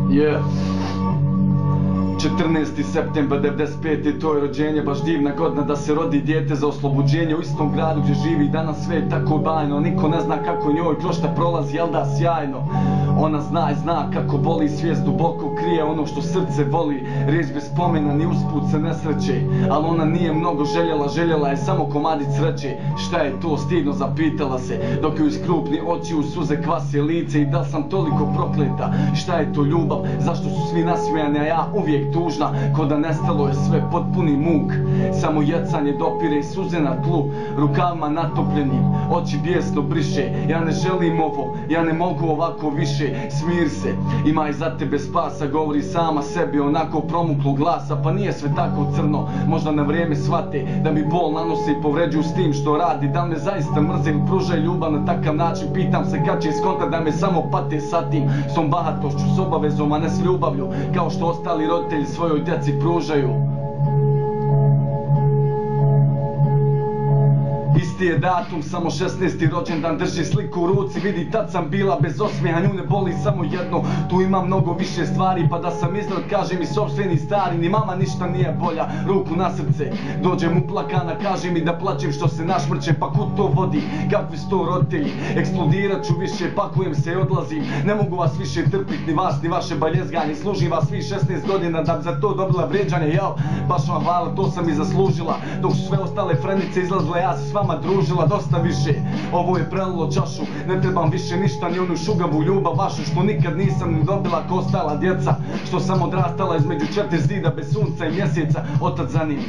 Yeah. 14. septembar 95. to je rođenje, baš divna godina da se rodi dijete za oslobođenje u istom gradu gdje živi. Danas sve je tako bajno, niko ne zna kako njoj kroz šta prolazi, jel da sjajno. Ona zna i zna kako boli, svijest duboko krije ono što srce voli. Riječ bez spomena ni usput se ne sreće, ali ona nije mnogo željela, željela je samo komadić sreće. Šta je to, stidno zapitala se, dok ju iz krupni oči u suze kvase lice. I da sam toliko prokleta, šta je to ljubav, zašto su svi nasmijani, a ja uvijek tužna, ko da nestalo je sve, potpuni muk. Samo jecanje dopire i suze na tlu, rukavima natopljenim, oči bijesno briše. Ja ne želim ovo, ja ne mogu ovako više. Smir se, ima i za tebe spasa, govori sama sebi onako promuklo glasa. Pa nije sve tako crno, možda na vrijeme shvate da mi bol nanose i povređuju s tim što radi. Da li me zaista mrze ili pružaju ljubav na takav način, pitam se kad će iskontat da me samo pate sa tim. S tom bahatošću, s obavezom, a ne s ljubavlju, kao što ostali roditelji svojoj djeci pružaju. Isti je datum, samo 16. rođendan, drži sliku u ruci, vidi tad sam bila bez osmijeha, nju ne boli samo jedno, tu ima mnogo više stvari, pa da sam izrod kaže mi sopstveni stari, ni mama ništa nije bolja, ruku na srce, dođem uplakana, kaže mi da plaćem što se našmrćem, pa kud to vodi, kakvi su to roditelji, eksplodirat ću više, pakujem se i odlazim, ne mogu vas više trpit, ni vas, ni vaše baljezganje, služim vas svih 16 godina da bi za to dobila vrijeđanje, jel, baš vam hvala, to sam i zaslužila, dok su sve ostale frenice izlazile, ja se s vama družila dosta više. Ovo je prelilo čašu, ne trebam više ništa, ni onu šugavu ljubav vašu što nikad nisam ni dobila ko ostala djeca, što sam odrastala između 4 zida bez sunca i mjeseca. Otac zanimi,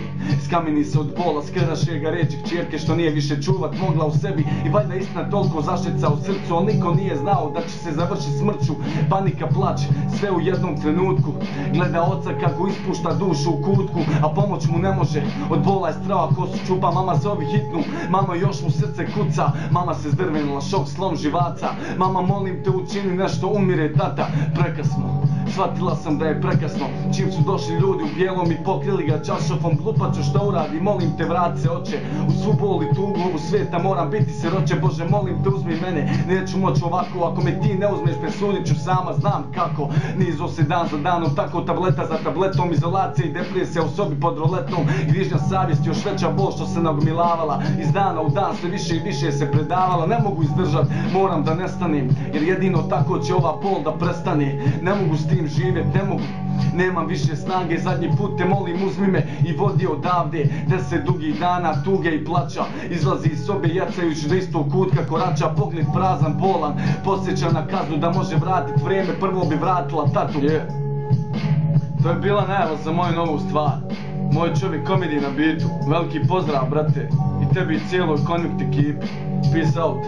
skameni se od bola, skrnaše ga reći kćerke što nije više čuvat mogla u sebi. I valjda istina toliko zašeca u srcu, ali niko nije znao da će se završiti smrću. Panika, plać, sve u jednom trenutku, gleda oca kako ispušta dušu u kutku, a pomoć mu ne može, od bola je strava kosu čupa. Mama zovi hitnu, mama još mu srce kuca, mama se zdrvenila, šok, slom živaca. Mama molim te učini nešto, umire tata. Prekasno, shvatila sam da je prekasno, čim su došli ljudi u bijelom i pokrili ga čaršafom. Glupaču šta uradi, molim te vrati se oče, u svu bol i tugu ovog svijeta moram biti siroće. Bože molim te uzmi mene, neću moći ovako, ako me ti ne uzmeš presudit ću sama, znam kako. Nizo se dan za danom, tako tableta za tabletom, izolacija i depresija u sobi pod roletom. Grižnja savjesti, još veća bol što se nagomilavala, iz dana u dan sve više i više se predavala. Ne mogu izdržat, moram da nestanem, jer jedino tako će ova bol da prestane. Ne mogu s tim živjet, ne mogu, nemam više snage, zadnji put te molim uzmi me i vodi odavde. 10 dugih dana tuge i plaća, izlazi iz sobe jacajući do istog kutka korača, pogled prazan, bolan, podsjeća na kaznu da može vratit vrijeme, prvo bi vratila tatu. To je bila najava za moju novu stvar, moj čovjek komedij na bitu. Veliki pozdrav brate, i tebi i cijeloj Konvikt ekipi, peace out.